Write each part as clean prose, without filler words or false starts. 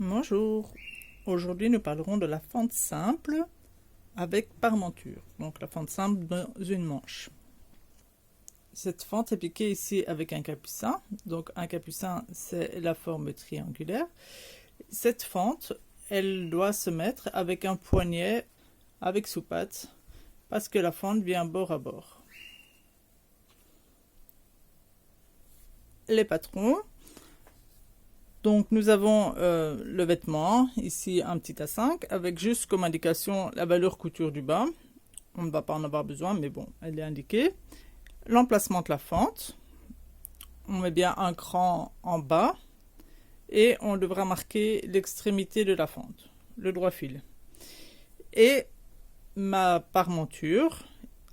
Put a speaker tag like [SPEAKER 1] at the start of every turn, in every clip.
[SPEAKER 1] Bonjour, aujourd'hui nous parlerons de la fente simple avec parmenture, donc la fente simple dans une manche. Cette fente est piquée ici avec un capucin, donc un capucin c'est la forme triangulaire. Cette fente, elle doit se mettre avec un poignet avec sous-patte parce que la fente vient bord à bord. Les patrons. Donc nous avons le vêtement, ici un petit A5, avec juste comme indication la valeur couture du bas. On ne va pas en avoir besoin, mais bon, elle est indiquée. L'emplacement de la fente. On met bien un cran en bas et on devra marquer l'extrémité de la fente, le droit fil. Et ma parmenture,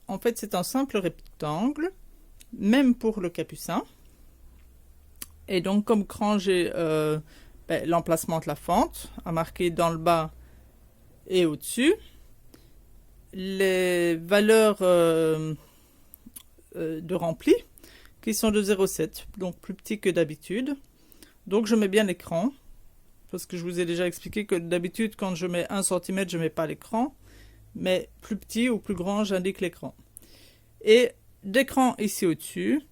[SPEAKER 1] en fait c'est un simple rectangle, même pour le capucin. Et donc, comme cran, j'ai l'emplacement de la fente à marquer dans le bas et au-dessus. Les valeurs de rempli qui sont de 0,7, donc plus petit que d'habitude. Donc, je mets bien l'écran parce que je vous ai déjà expliqué que d'habitude, quand je mets 1 cm, je ne mets pas l'écran. Mais plus petit ou plus grand, j'indique l'écran. Et d'écran ici au-dessus.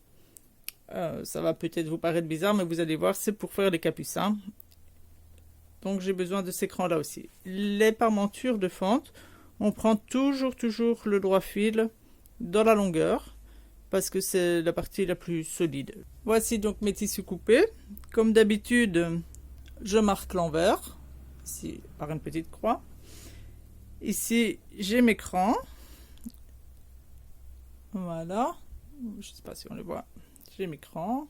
[SPEAKER 1] Ça va peut-être vous paraître bizarre, mais vous allez voir, c'est pour faire les capucins. Donc j'ai besoin de ces crans là aussi. Les parmentures de fente, on prend toujours le droit fil dans la longueur, parce que c'est la partie la plus solide. Voici donc mes tissus coupés. Comme d'habitude, je marque l'envers, ici par une petite croix. Ici, j'ai mes crans. Voilà. Je ne sais pas si on les voit. J'ai mes crans.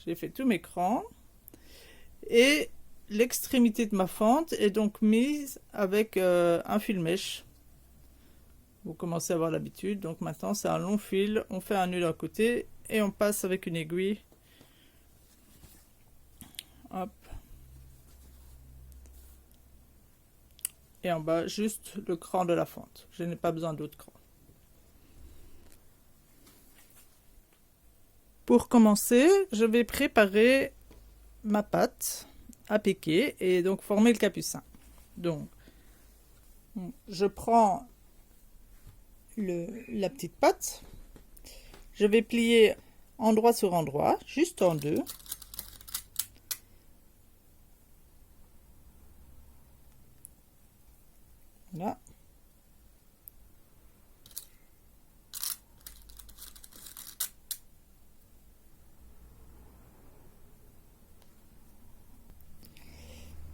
[SPEAKER 1] J'ai fait tous mes crans. Et l'extrémité de ma fente est donc mise avec un fil mèche. Vous commencez à avoir l'habitude. Donc maintenant, c'est un long fil. On fait un nœud d'un côté et on passe avec une aiguille. Hop. Et en bas, juste le cran de la fente. Je n'ai pas besoin d'autres crans. Pour commencer, je vais préparer ma pâte à piquer et donc former le capucin. Donc, je prends la petite pâte, je vais plier endroit sur endroit, juste en deux. Voilà.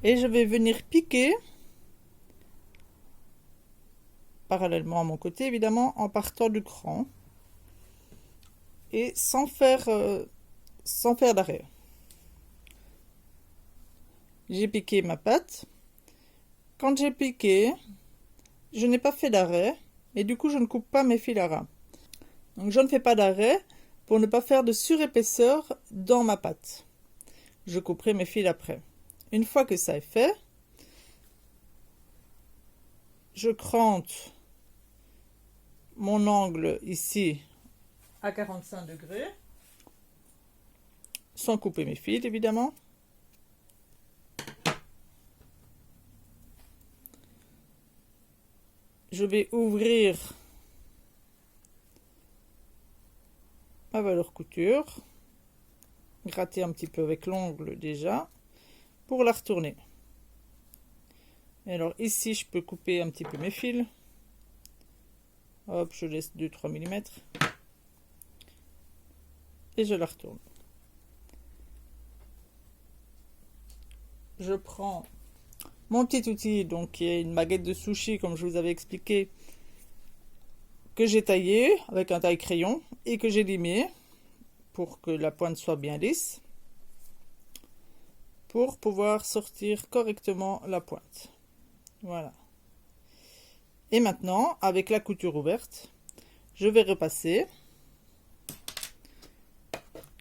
[SPEAKER 1] Et je vais venir piquer parallèlement à mon côté, évidemment, en partant du cran et sans faire d'arrêt. J'ai piqué ma pâte. Quand j'ai piqué, je n'ai pas fait d'arrêt et du coup je ne coupe pas mes fils à ras. Donc je ne fais pas d'arrêt pour ne pas faire de surépaisseur dans ma pâte. Je couperai mes fils après. Une fois que ça est fait, je crante mon angle ici à 45 degrés, sans couper mes fils évidemment. Je vais ouvrir ma valeur couture, gratter un petit peu avec l'ongle déjà, pour la retourner. Et alors ici, je peux couper un petit peu mes fils. Hop, je laisse 2-3 mm. Et je la retourne. Je prends mon petit outil, donc qui est une baguette de sushi, comme je vous avais expliqué, que j'ai taillé avec un taille-crayon et que j'ai limé pour que la pointe soit bien lisse, pour pouvoir sortir correctement la pointe. Voilà. Et maintenant, avec la couture ouverte, je vais repasser.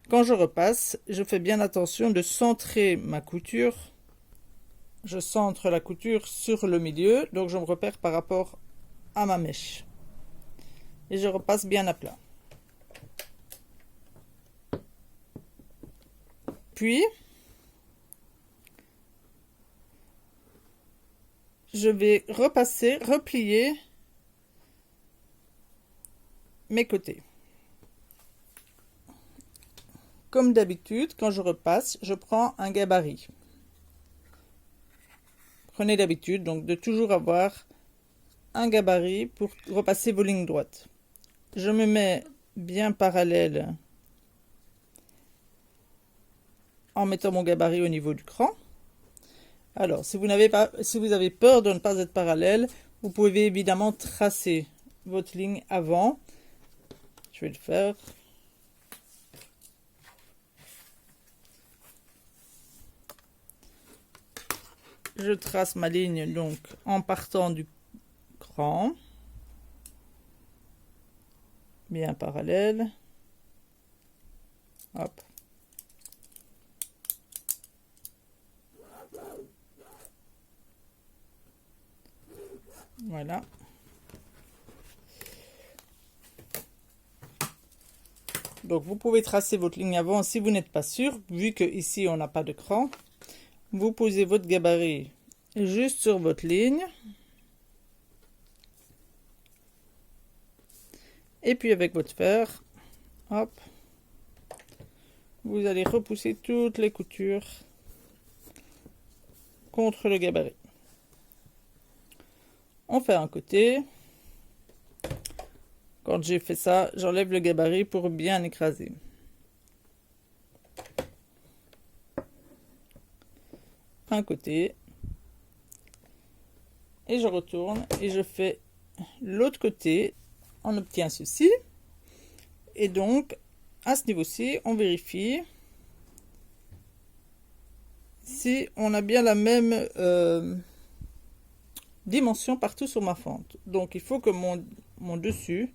[SPEAKER 1] Quand je repasse, je fais bien attention de centrer ma couture. Je centre la couture sur le milieu, donc je me repère par rapport à ma mèche. Et je repasse bien à plat. Puis, je vais replier mes côtés. Comme d'habitude, quand je repasse, je prends un gabarit. Prenez d'habitude donc de toujours avoir un gabarit pour repasser vos lignes droites. Je me mets bien parallèle en mettant mon gabarit au niveau du cran. Alors, si vous avez peur de ne pas être parallèle, vous pouvez évidemment tracer votre ligne avant. Je vais le faire. Je trace ma ligne donc en partant du cran, bien parallèle. Hop. Voilà. Donc vous pouvez tracer votre ligne avant si vous n'êtes pas sûr, vu que ici on n'a pas de cran. Vous posez votre gabarit juste sur votre ligne. Et puis avec votre fer, hop, vous allez repousser toutes les coutures contre le gabarit. On fait un côté. Quand j'ai fait ça, j'enlève le gabarit pour bien écraser. Un côté. Et je retourne et je fais l'autre côté. On obtient ceci. Et donc, à ce niveau-ci, on vérifie si on a bien la même dimension partout sur ma fente. Donc, il faut que mon dessus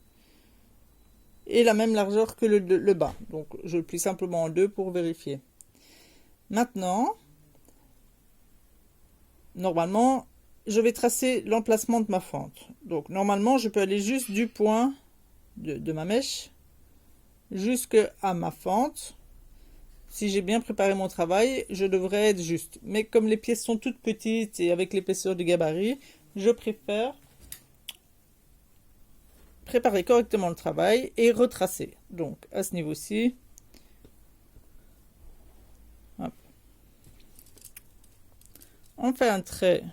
[SPEAKER 1] ait la même largeur que le bas. Donc, je le plie simplement en deux pour vérifier. Maintenant, normalement, je vais tracer l'emplacement de ma fente. Donc, normalement, je peux aller juste du point de ma mèche jusqu'à ma fente. Si j'ai bien préparé mon travail, je devrais être juste. Mais comme les pièces sont toutes petites et avec l'épaisseur du gabarit, je préfère préparer correctement le travail et retracer. Donc, à ce niveau-ci, on fait un trait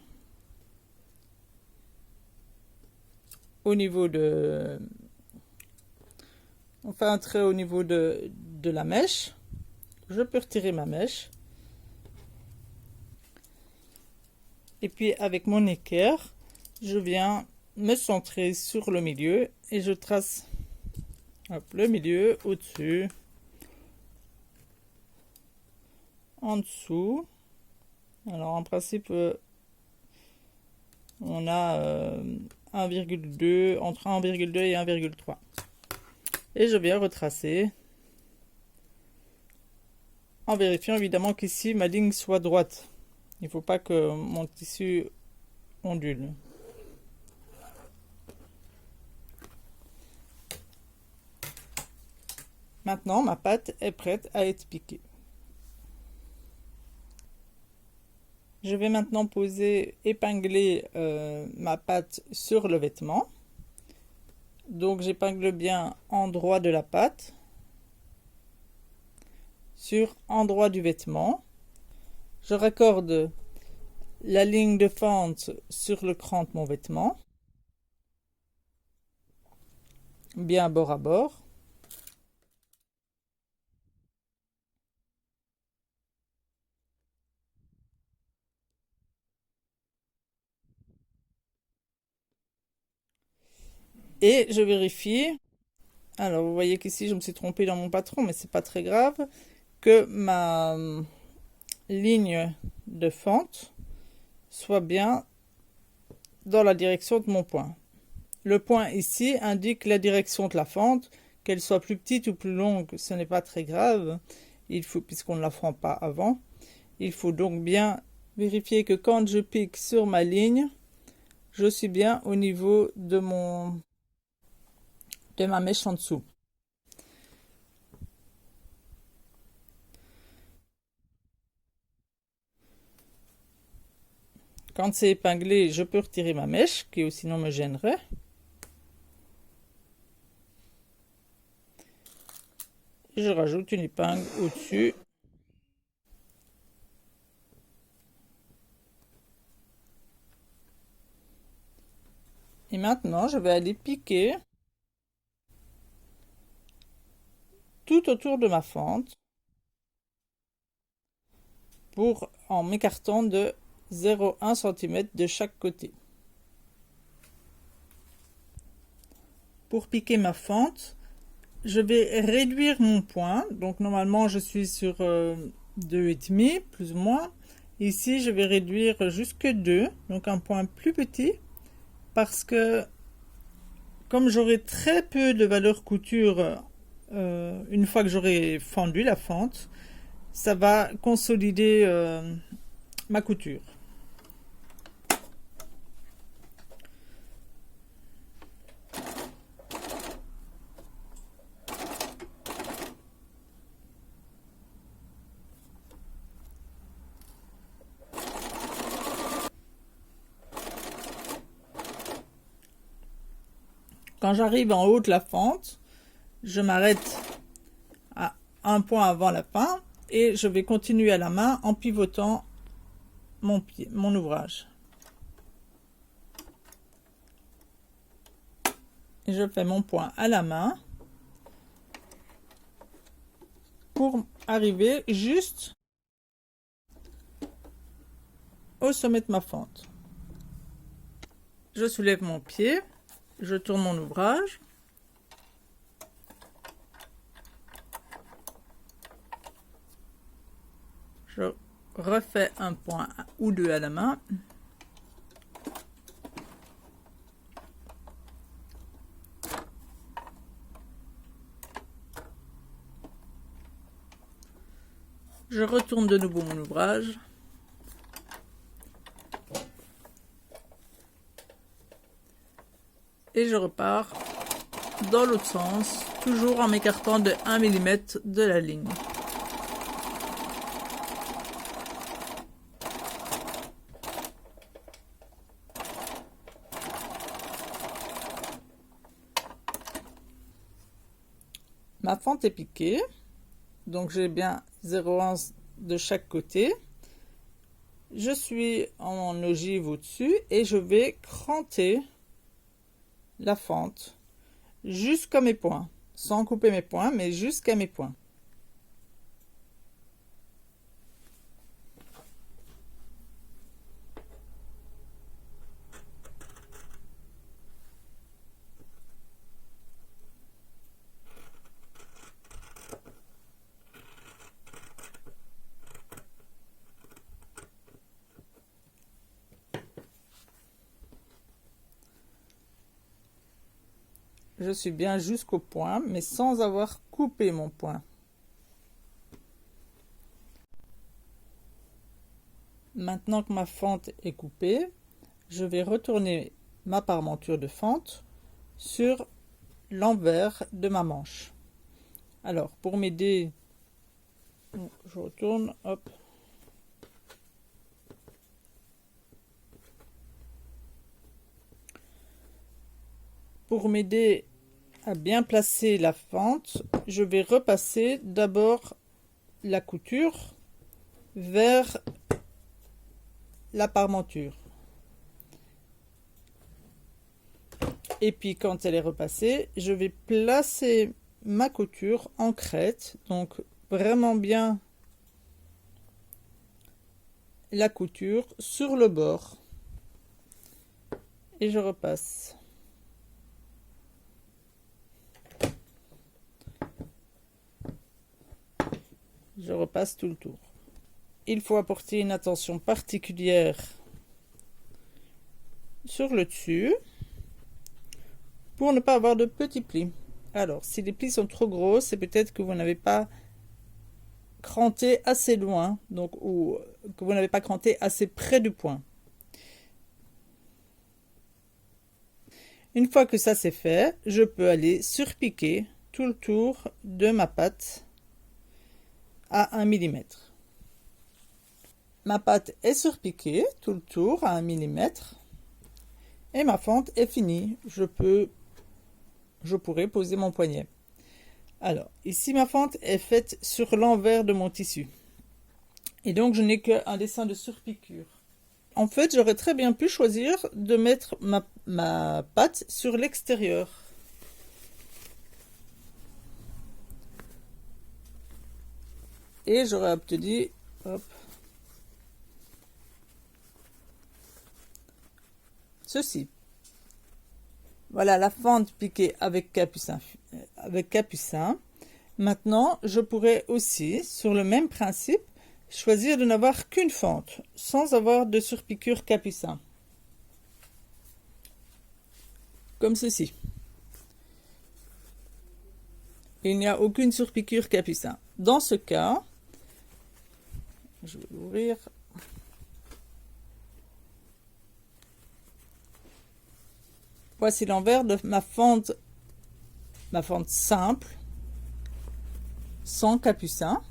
[SPEAKER 1] au niveau de... On fait un trait au niveau de la mèche. Je peux retirer ma mèche. Et puis avec mon équerre, je viens me centrer sur le milieu et je trace le milieu au-dessus, en dessous. Alors en principe, on a 1,2, entre 1,2 et 1,3. Et je viens retracer en vérifiant évidemment qu'ici ma ligne soit droite. Il ne faut pas que mon tissu ondule. Maintenant, ma pâte est prête à être piquée. Je vais maintenant épingler ma pâte sur le vêtement. Donc j'épingle bien endroit de la pâte sur endroit du vêtement. Je raccorde la ligne de fente sur le cran de mon vêtement, bien bord à bord. Et je vérifie, alors vous voyez qu'ici je me suis trompée dans mon patron, mais c'est pas très grave, que ma ligne de fente soit bien dans la direction de mon point. Le point ici indique la direction de la fente, qu'elle soit plus petite ou plus longue, ce n'est pas très grave, puisqu'on ne la fend pas avant. Il faut donc bien vérifier que quand je pique sur ma ligne, je suis bien au niveau de ma mèche en dessous. Quand c'est épinglé, je peux retirer ma mèche qui sinon me gênerait. Et je rajoute une épingle au-dessus. Et maintenant, je vais aller piquer tout autour de ma fente en m'écartant de 0,1 cm de chaque côté. Pour piquer ma fente, je vais réduire mon point. Donc normalement, je suis sur 2,5 plus ou moins. Ici, je vais réduire jusque 2, donc un point plus petit, parce que comme j'aurai très peu de valeur couture une fois que j'aurai fendu la fente, ça va consolider ma couture. Quand j'arrive en haut de la fente, je m'arrête à un point avant la fin et je vais continuer à la main en pivotant mon ouvrage. Et je fais mon point à la main pour arriver juste au sommet de ma fente. Je soulève mon pied, je tourne mon ouvrage. Je refais un point ou deux à la main. Je retourne de nouveau mon ouvrage. Et je repars dans l'autre sens, toujours en m'écartant de 1 mm de la ligne. Ma fente est piquée, donc j'ai bien 0,1 de chaque côté. Je suis en ogive au-dessus et je vais cranter la fente jusqu'à mes points, sans couper mes points, mais jusqu'à mes points. Je suis bien jusqu'au point, mais sans avoir coupé mon point. Maintenant que ma fente est coupée, je vais retourner ma parmenture de fente sur l'envers de ma manche. Alors, pour m'aider, je retourne, hop. Pour m'aider à bien placer la fente, je vais repasser d'abord la couture vers la parmenture. Et puis quand elle est repassée, je vais placer ma couture en crête, donc vraiment bien la couture sur le bord. Et je repasse. Je repasse tout le tour. Il faut apporter une attention particulière sur le dessus pour ne pas avoir de petits plis. Alors, si les plis sont trop gros, c'est peut-être que vous n'avez pas cranté assez loin, donc ou que vous n'avez pas cranté assez près du point. Une fois que ça c'est fait, je peux aller surpiquer tout le tour de ma patte à 1 mm. ma pâte est surpiquée tout le tour à 1 mm et ma fente est finie. Je pourrais poser mon poignet. Alors, ici ma fente est faite sur l'envers de mon tissu. Et donc je n'ai qu'un dessin de surpiqûre. En fait, j'aurais très bien pu choisir de mettre ma pâte sur l'extérieur. Et j'aurais obtenu, hop, ceci. Voilà la fente piquée avec capucin. Maintenant, je pourrais aussi, sur le même principe, choisir de n'avoir qu'une fente, sans avoir de surpiqûre capucin. Comme ceci. Il n'y a aucune surpiqûre capucin. Dans ce cas, je vais l'ouvrir. Voici l'envers de ma fente simple, sans capucin.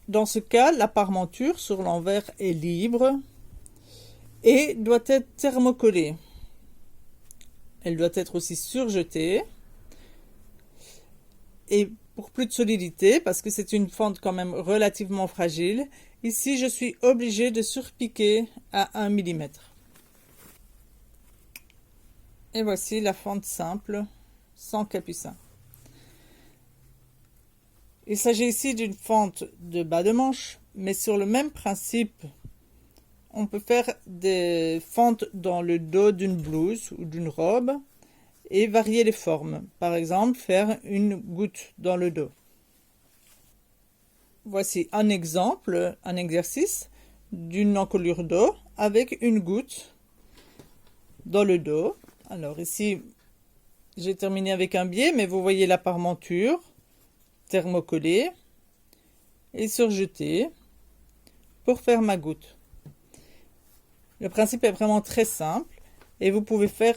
[SPEAKER 1] Dans ce cas, la parmenture sur l'envers est libre et doit être thermocollée. Elle doit être aussi surjetée. Et pour plus de solidité, parce que c'est une fente quand même relativement fragile, ici je suis obligée de surpiquer à 1 mm. Et voici la fente simple, sans capucin. Il s'agit ici d'une fente de bas de manche, mais sur le même principe, on peut faire des fentes dans le dos d'une blouse ou d'une robe et varier les formes. Par exemple, faire une goutte dans le dos. Voici un exemple, un exercice d'une encolure dos avec une goutte dans le dos. Alors ici, j'ai terminé avec un biais, mais vous voyez la parmenture thermocollée et surjetée pour faire ma goutte. Le principe est vraiment très simple et vous pouvez faire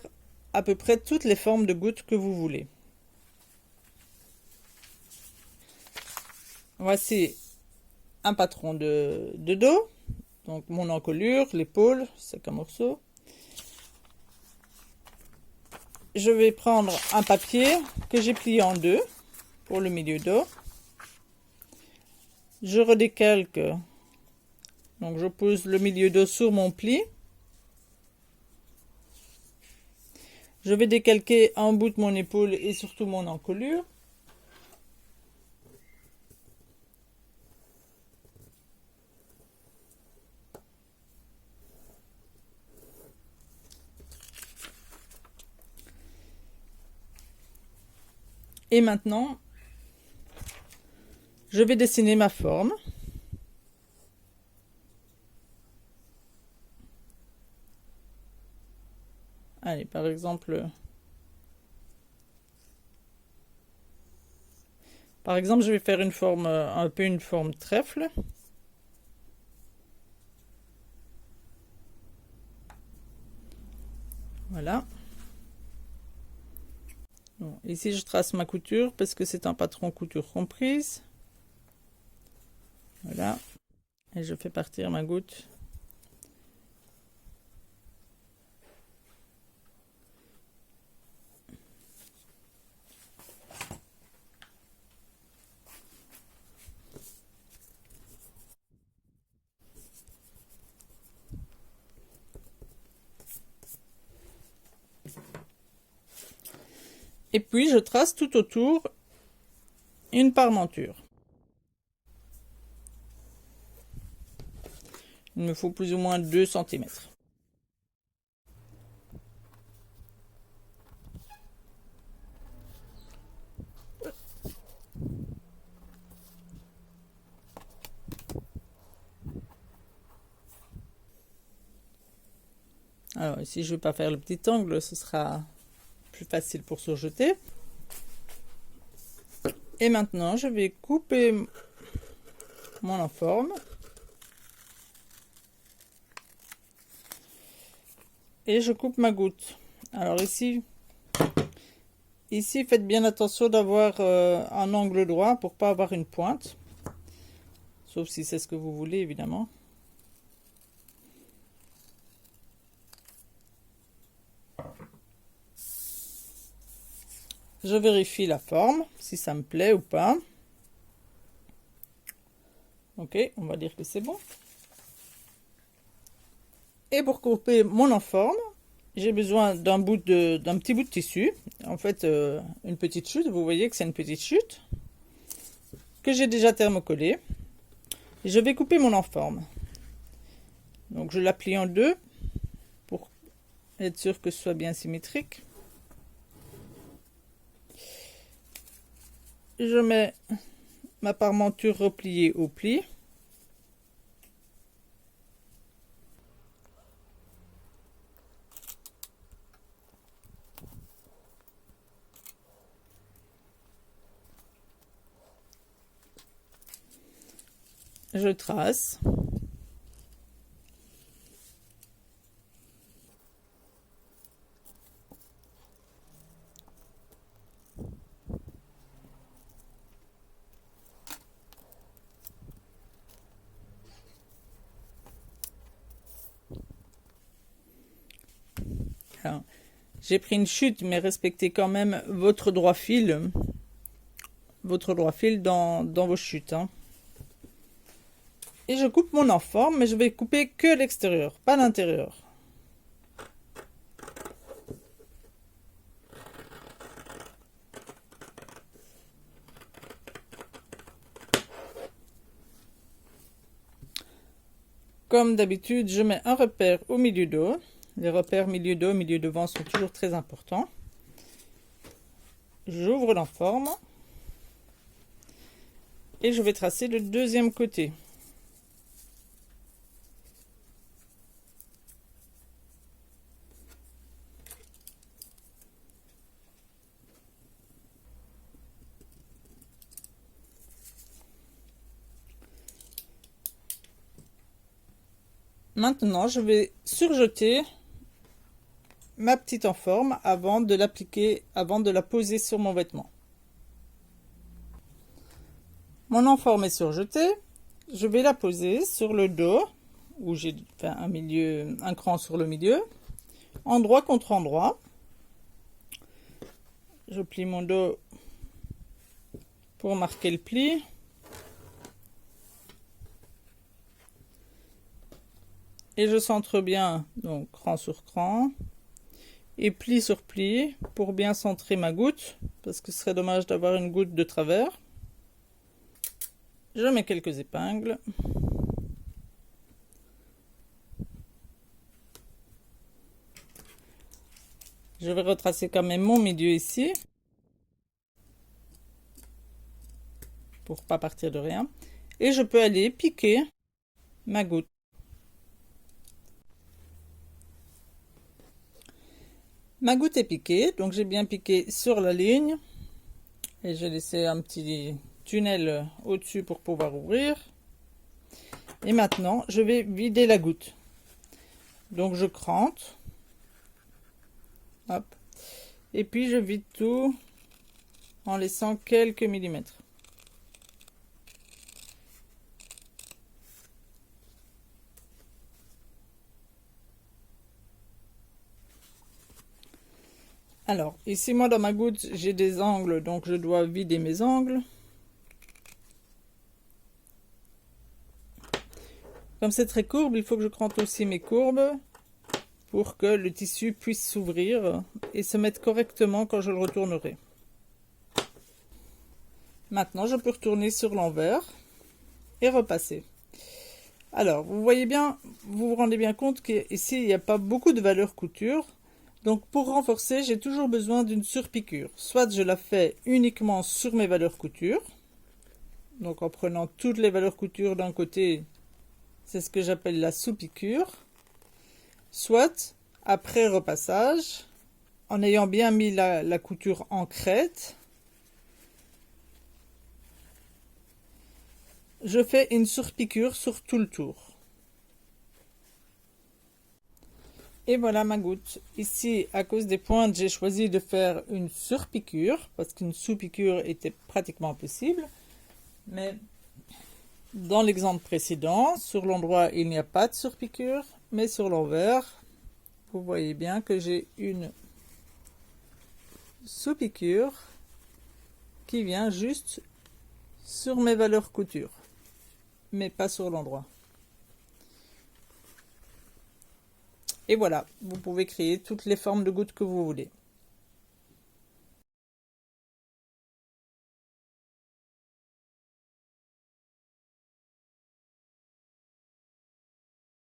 [SPEAKER 1] à peu près toutes les formes de gouttes que vous voulez. Voici un patron de dos, donc mon encolure, l'épaule, c'est un morceau. Je vais prendre un papier que j'ai plié en deux pour le milieu dos. Je redécalque, donc je pose le milieu dos sur mon pli. Je vais décalquer un bout de mon épaule et surtout mon encolure. Et maintenant, je vais dessiner ma forme. Allez, par exemple, je vais faire une forme, un peu une forme trèfle. Voilà. Bon, ici, je trace ma couture parce que c'est un patron couture comprise. Voilà. Et je fais partir ma goutte. Et puis, je trace tout autour une parmenture. Il me faut plus ou moins 2 cm. Alors ici, je ne vais pas faire le petit angle, ce sera plus facile pour surjeter. Et maintenant, je vais couper mon enforme. Et je coupe ma goutte. Alors ici, faites bien attention d'avoir un angle droit pour pas avoir une pointe sauf si c'est ce que vous voulez évidemment. Je vérifie la forme, si ça me plaît ou pas. Ok, on va dire que c'est bon. Et pour couper mon enforme, j'ai besoin d'un petit bout de tissu. En fait, une petite chute. Vous voyez que c'est une petite chute que j'ai déjà thermocollée. Je vais couper mon enforme. Donc je la plie en deux pour être sûr que ce soit bien symétrique. Je mets ma parmenture repliée au pli. Je trace. J'ai pris une chute, mais respectez quand même votre droit fil dans vos chutes. Hein. Et je coupe mon enforme, mais je vais couper que l'extérieur, pas l'intérieur. Comme d'habitude, je mets un repère au milieu dos. Les repères milieu dos, milieu devant sont toujours très importants. J'ouvre l'enforme. Et je vais tracer le deuxième côté. Maintenant, je vais surjeter ma petite enforme avant de l'appliquer, avant de la poser sur mon vêtement. Mon enforme est surjetée. Je vais la poser sur le dos, où j'ai un cran sur le milieu, endroit contre endroit. Je plie mon dos pour marquer le pli. Et je centre bien, donc cran sur cran, et pli sur pli pour bien centrer ma goutte, parce que ce serait dommage d'avoir une goutte de travers. Je mets quelques épingles. Je vais retracer quand même mon milieu ici, pour pas partir de rien. Et je peux aller piquer ma goutte. Ma goutte est piquée, donc j'ai bien piqué sur la ligne. Et j'ai laissé un petit tunnel au-dessus pour pouvoir ouvrir. Et maintenant, je vais vider la goutte. Donc je crante. Hop. Et puis je vide tout en laissant quelques millimètres. Alors, ici, moi, dans ma goutte, j'ai des angles, donc je dois vider mes angles. Comme c'est très courbe, il faut que je crante aussi mes courbes pour que le tissu puisse s'ouvrir et se mettre correctement quand je le retournerai. Maintenant, je peux retourner sur l'envers et repasser. Alors, vous voyez bien, vous vous rendez bien compte qu'ici, il n'y a pas beaucoup de valeur couture. Donc pour renforcer, j'ai toujours besoin d'une surpiqûre. Soit je la fais uniquement sur mes valeurs couture. Donc en prenant toutes les valeurs couture d'un côté, c'est ce que j'appelle la sous-piqûre. Soit après repassage, en ayant bien mis la couture en crête, je fais une surpiqûre sur tout le tour. Et voilà ma goutte. Ici, à cause des pointes, j'ai choisi de faire une surpiqûre parce qu'une sous-piqûre était pratiquement impossible. Mais Dans l'exemple précédent, sur l'endroit il n'y a pas de surpiqûre, mais sur l'envers, vous voyez bien que j'ai une sous-piqûre qui vient juste sur mes valeurs couture, mais pas sur l'endroit. Et voilà, vous pouvez créer toutes les formes de gouttes que vous voulez.